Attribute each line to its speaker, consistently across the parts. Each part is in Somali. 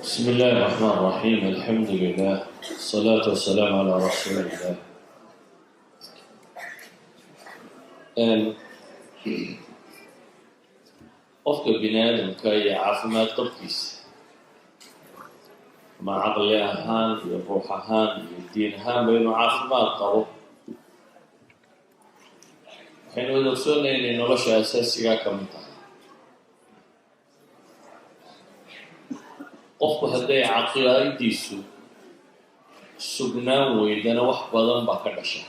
Speaker 1: بسم الله الرحمن الرحيم الحمد لله الصلاة والسلام على رسول الله qofka bini aadamka iyo caafimaad qabkiisa ama caqli ahaan iyo ruux ahaan iyo diin ahaanba inuu caafimaad qabo waxaynu wada ogsoonnahay inay nolosha asaasigaa ka mid tahay qofku hadday caqiidadiisu sugnaan weydana wax badan baa ka dhasha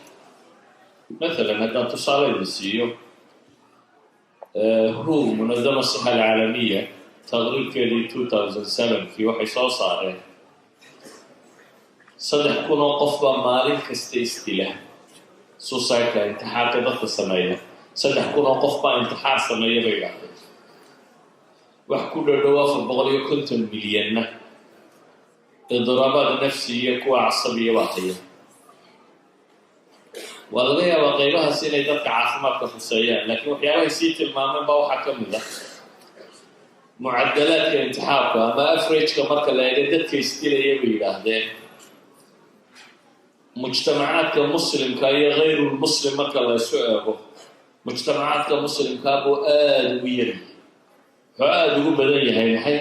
Speaker 1: maalan haddaan tusaaleyda siiyo WHO munadama sixa alcaalamiya taqriirkeedii 2007kii waxay soo saareen 3,000 oo qof baa maalin kasta isdila suicide-ka intixaarka dadka sameeya 3,000 oo qof baa intixaar sameeya bay idhaahdeen wax ku dhadhow 450 milyanna idiraabaad nafsi iyo kuwa casabiya baa haya waa laga yaabaa qaybahaas inay dadka caafimaadka huseeyaan laakiin waxyaabahay sii tilmaameen baa waxaa ka mid ah mucadalaadka intixaabka ama averageka marka la eego dadka isdilaya bay yidhaahdeen mujtamacaadka muslimka iyo hayrulmuslim marka la isu eego mujtamacaadka muslimkaa buu aada ugu yari wuxuu aada ugu badan yahay maxay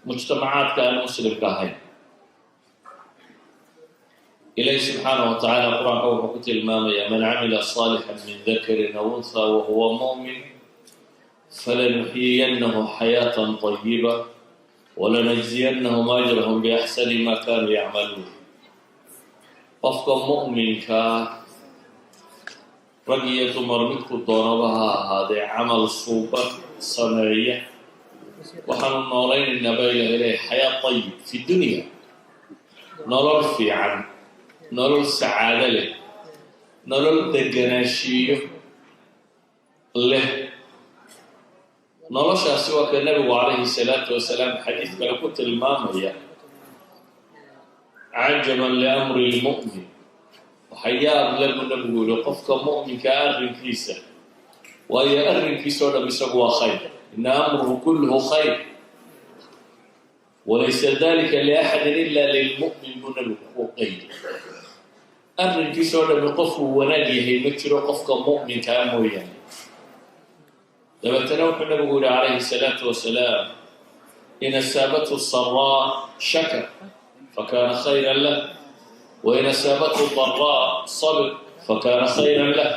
Speaker 1: mujtamacaadka aan muslimka ahayn إلهي سبحانه وتعالى قرآن قوله المامية من عمل صالحا من ذكر أو أنثى وهو مؤمن فلنحيينه حياة طيبة ولنجزينهم أجرهم بأحسن ما كانوا يعملون قفك مؤمن رقية مرمتك ضربها هذا عمل صوبة صنعية وحن النورين النبيل إليه حياة طيب في الدنيا نرى في عنه nolol sacaado leh nolol deganaashiyo leh noloshaasi waa ka nabigu calayhi salaatu wasalaam xadiid kale ku tilmaamaya cajaban liamri lmu'min waxa yaab le buu nabigu yihi qofka mu'minka arrinkiisa waayo arrinkiisa oo dham isagu waa khayr ina amruhu kulluhu khayr walaysa dalika liaxadin ila lilmu'min buu nabigu ku qaydi arrinkiisa oo dhami qofkuu wanaag yahay ma jiro qofka mu'minkaa mooyaane dabeetana wuxuu nabigu yihi calayhi salaatu wasalaam in asaabathu saraa shakar fakana khayran lah wain asaabathu daraa sabir fakana khayran lah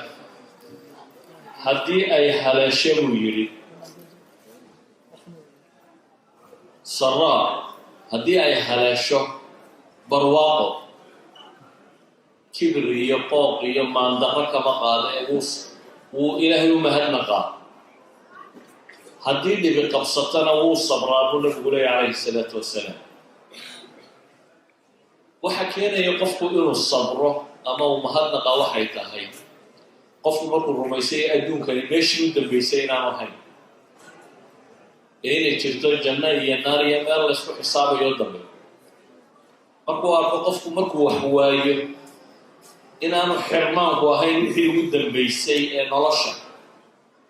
Speaker 1: haddii ay haleesho buu yidhi saraa haddii ay haleesho barwaaqo kibir iyo qooq iyo maandaro kama qaado ee wuu ilaahay u mahadnaqaa haddii dhibi qabsatana wuu sabraa buu nabigu leeya calayhi salaatu wasalaam waxa keenaya qofku inuu sabro ama uu mahadnaqa waxay tahay qofku markuu rumaysay adduunkani meeshii u dambaysay inaanu ahayn ee inay jirto janno iyo naar iyo meel la ysku xisaabayo dambe markuu arko qofku markuu wax waayo inaanu xirmaanku ahayn wixii ugu dambaysay ee nolosha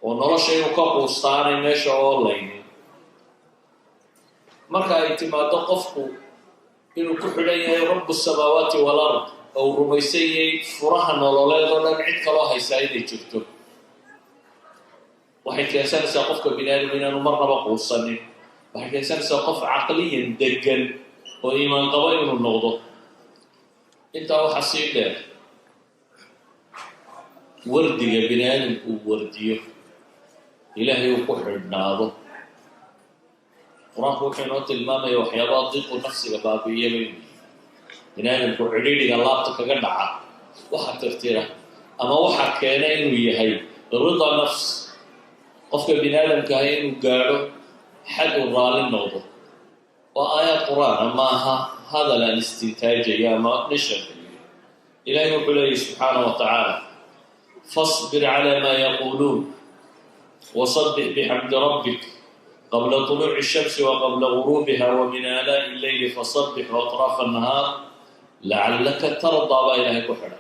Speaker 1: oo nolosha inuu ka quustaanay meesha oo laynin marka ay timaado qofku inuu ku xidhan yahay rabu samaawaati walard oo uu rumaysan yahay furaha nololeed oo dhan cid kaloo haysaa inay jirto waxay keensanaysaa qofka bini aadam inaanu marnaba quusanin waxay keensanaysaa qof caqliyan degan oo iimaan qabo inuu noqdo intaa waxaa sii dheer wardiga bini aadamku uu wardiyo ilaahay uu ku xidhnaado qur-aanku wuxuu inoo tilmaamaya waxyaabaha diiqu nafsiga baabi'iyaba bini aadamku cidhiidhiga laabta kaga dhaca waxa tirtira ama waxa keena inuu yahay rida nafs qofka bini aadamka ahay inuu gaadho xad uu raali noqdo waa aayaad qur-aana maaha hadal aan istintaajaya ama nishanka ilaahay wuxuu leeyahy subxaana wa tacaala فاصبر على ما يقولون وصبح بحمد ربك قبل طلوع الشمس وقبل غروبها ومن آلاء الليل فصبح وأطراف النهار لعلك ترضى بإلهك وحدا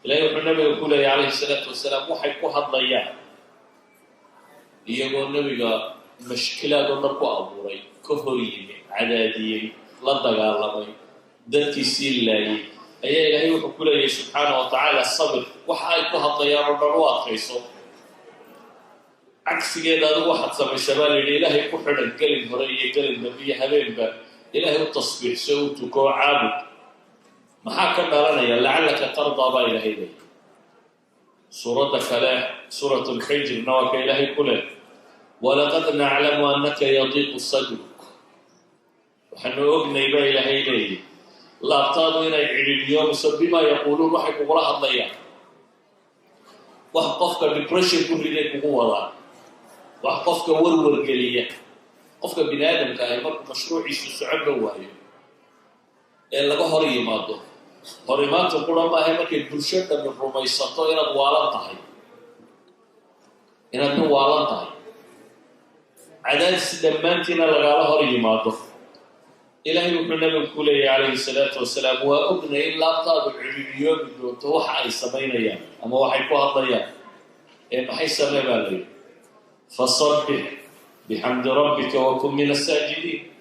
Speaker 1: إلهي النبي يقول عليه الصلاة والسلام وحي كوحد ضياع يقول النبي مشكلات ونركو أبوري كهري عدادي لا دقالمي دنتي سيلاي أي إلهي وحكوله سبحانه وتعالى الصبر وحاي كها طيار الروات خيصو عكس كذا واحد سمي سبال إلهي كحر الكلم هرية كلم نبي حبيب إلهي التصبيح سوتك عابد محاكمة لنا لعلك ترضى با إلهي لي سورة كلام سورة الحجر نوك إلهي كله ولقد نعلم أنك يضيق صدرك وحنو أغني با إلهي لي لا ابتادوا إلى اليوم بما يقولون وحي قراءة الضياء وحقفك ديبريشن كل إليك قوة وحقفك ورور قلية قفك بني آدم كأيمك مشروع يسو سعب وواهي إلا هوري مادو هوري مادو قرأ ما هي مكي البلشد من رميساتو إنا دوالان طهي إنا دوالان طهي عدد سدمانتنا لغالا هوري مادو إلهي وكنا نقول عليه الصلاة والسلام وأبنى إلا طاب العليون بدون توحى السمين أيام أما وحي كوها الضيان إما حي السمين بالي فصبح بحمد ربك وكن من الساجدين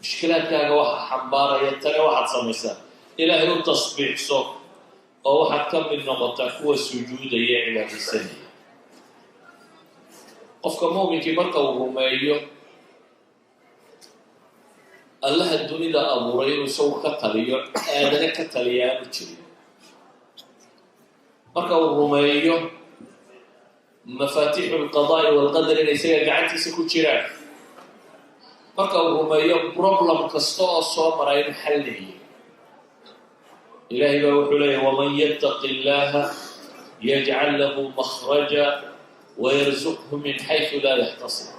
Speaker 1: مشكلات كاغا واحد حبارة يترى واحد سميسا إلهي التصبيح صوت أو واحد كم من نقطة هو سجود يعلى في السنة قفك مؤمن كبرك وهمايو الله الدنيا أبورين وسوق كتليا أنا كتليا بتشري مركب الرومية مفاتيح القضاء والقدر ليس قاعد يسكت شراء مركب الرومية بروبلم كستو صومرين حلي إلهي بوحله ومن يتق الله يجعل له مخرجا ويرزقه من حيث لا يحتسب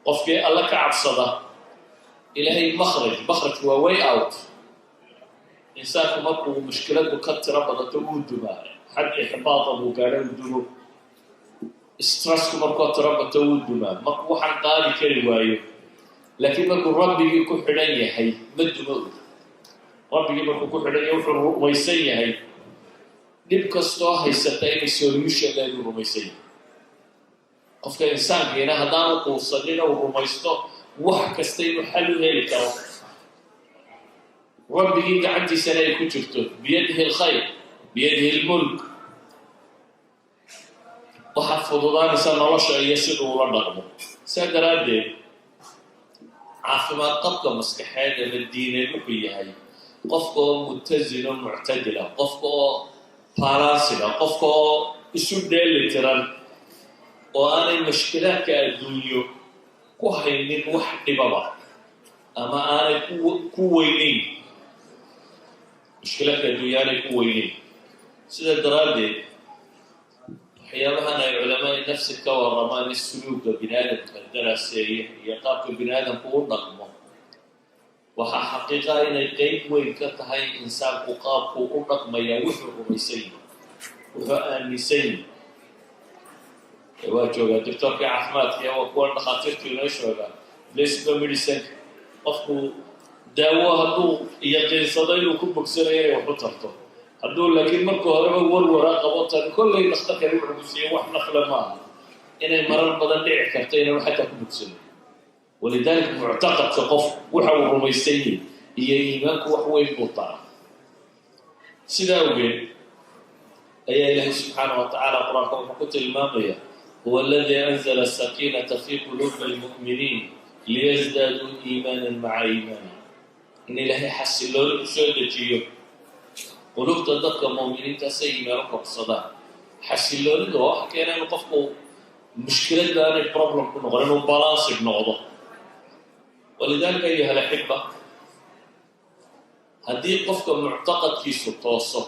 Speaker 1: قفك الله كعب صدا إلهي مخرج هو واي اوت إنسان مركو مشكلته كثرة بدأت ودما حد إحباطه وقاله ودما ستريس مركو ترى ودما مركو حن قال كروايه لكن مركو ربي يكون حنيه هي مدما ربي مركو حنيه ويسيه هي نبكستو هي ستين سوليوشن للرميسيه قفك إنسان هنا هدان قوصلنا ورميستو wax kasta inuu xal u heli karo rabbigii gacantiisana ay ku jirto biyadihi alkhayr biyadihi almulk waxaa fududaanaysa nolosha iyo siduu ula dhaqmo saa daraaddeed caafimaad qabka maskaxeed ama diineed wuxuu yahay qofka oo mutazino muctadila qofka oo balansiga qofka oo isu dheelitiran oo aanay mashkilaadka adduunyo ku haynin wax dhibaba ama aanay ku weynayn mushkilaadka adduunya aanay ku weynayn sida daraaddeed waxyaabahan ay culamada nafsi ka warramaan suluuga biniaadamka daraaseeye iyo qaabka biniaadamku u dhaqmo waxaa xaqiiqa inay qeyb weyn ka tahay insaanku qaabku u dhaqmaya wuxuu rumaysan yahay wuxuu aaminsan yahay waa joogaa doctorka caafimaadka iyo kuwa dhakhaatiirtu inoo sheegaa placebo medicine qofku daawo hadduu yaqiinsado inuu ku bogsanayo inay wax u tarto hadduu laakiin marka horeba warwaraa qabo tan kollay dhakhtarkani wuxuu ku siiyey wax nafle maaha inay marar badan dhici karto inay xataa ku bogsanayo walidaalika muctaqadka qof waxa uu rumaysan yahay iyo iimaanku wax weyn buu taraa sidaa awgeed ayaa ilaahay subxaanahu watacaala qur-aanka wuxuu ku tilmaamaya هو الذي أنزل السكينة في قلوب المؤمنين ليزدادوا إيمانا مع إيمانهم إن إلهي حسن له سودة جيو قلوب تدق المؤمنين تسيما ركب الصداء حسن له وحكينا نقفقوا مشكلة لأن البروبلم كنا غيرنا بالانس بنوضه ولذلك أيها الأحبة هذه قفك معتقد في سلطوصة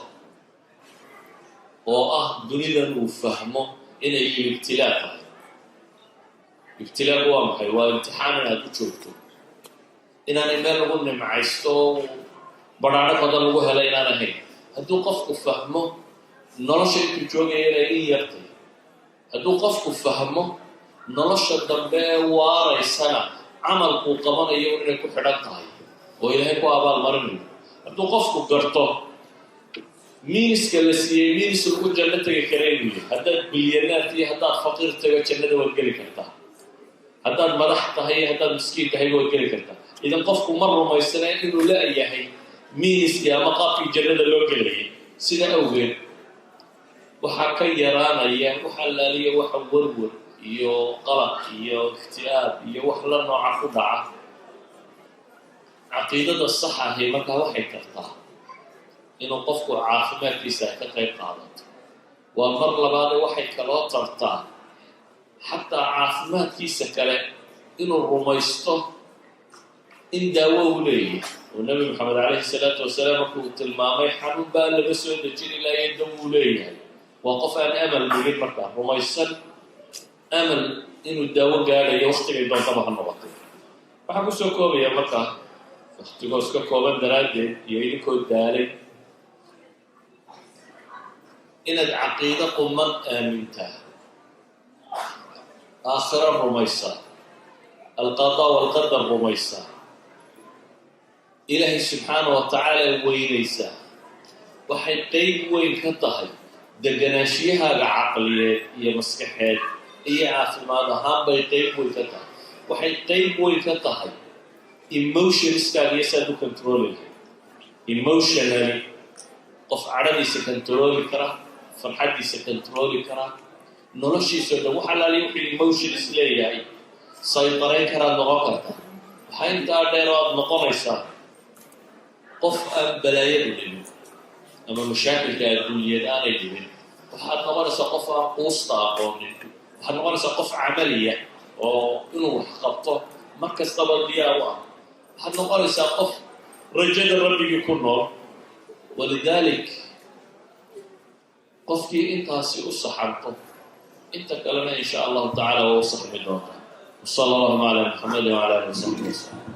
Speaker 1: دنيا وفهمه إنه الابتلاء ابتلاء هو محي وامتحان هذا شوفته إن أنا ما نقول معيشته بدأنا قدر نقول هلا إن أنا هي هدو قفك فهمه نرشة كجوجة إلى يرتي هدو قفك فهمه نرشة دمبه وارا سنة عمل قوقمان يوم إنك حدث هاي وإلهي كو أبال مرمي هدو قفك قرطه مينس كلاسية مينس الكل جنتك كريمية هذا بليونات هي هذا فقير تبع جنة والجري كرتها هذا مرحت هي هذا مسكين هي والجري كرتها إذا قفكم مرة ما يستنى إنه لا يهي مينس يا مقاف في جنة الوجري سنة أول وحكي يرانا يا وحلالية وحورور يو قلق يو اكتئاب يو وحلا نوع خدعة عقيدة الصحة هي مركها وحي كرتها إنه قفكو عافمات كيسا كقيب قادت ومر لبعض وحي كلا ترتا حتى عافمات كيسا كلا إنه الرميستو إن داوه ليه والنبي محمد عليه الصلاة والسلام قلت المامي حنون بقى لبسوا الجيل لا يدوه ليه وقف أن أمل بغير مركا رميستو أمل إنه الداوه قال يوختي لدون طبعا النبطي وحكو سوكو بيا مركا اختيقو سوكو كوبان درادي يأيدكو الدالي إن العقيدة قمن آمنتها آخر الرميسة القضاء والقدر رميسة إلهي سبحانه وتعالى وينيسا وحي قيب وين كطهي دقناشيها العقلية هي مسكحات هي عافمانة هم بي قيب وين كطهي وحي قيب وين كطهي emotions كان يسادو كنترولي emotionally قف عربي سكنترولي كرا فرحتي سكنترولي كرا noloshiisa dhan waxa la leeyahay emotions leeyahay sayطرين kara noqon karta waxa inta dheer oo noqonaysa qof aan balaayadu dhibin ama mashaakilka adduunyada aan dhibin waxa noqonaysa qof aan quusta aqoonin waxa noqonaysa qof camaliya oo inuu wax qabto markastaba diyaar ah waxa noqonaysa qof rajada rabbiga ku nool ولذلك قفكي انت هاسي أصحابكم انت كلنا إن شاء الله تعالى وصحبه دوتا وصلى الله على محمد وعلى آله وصحبه وسلم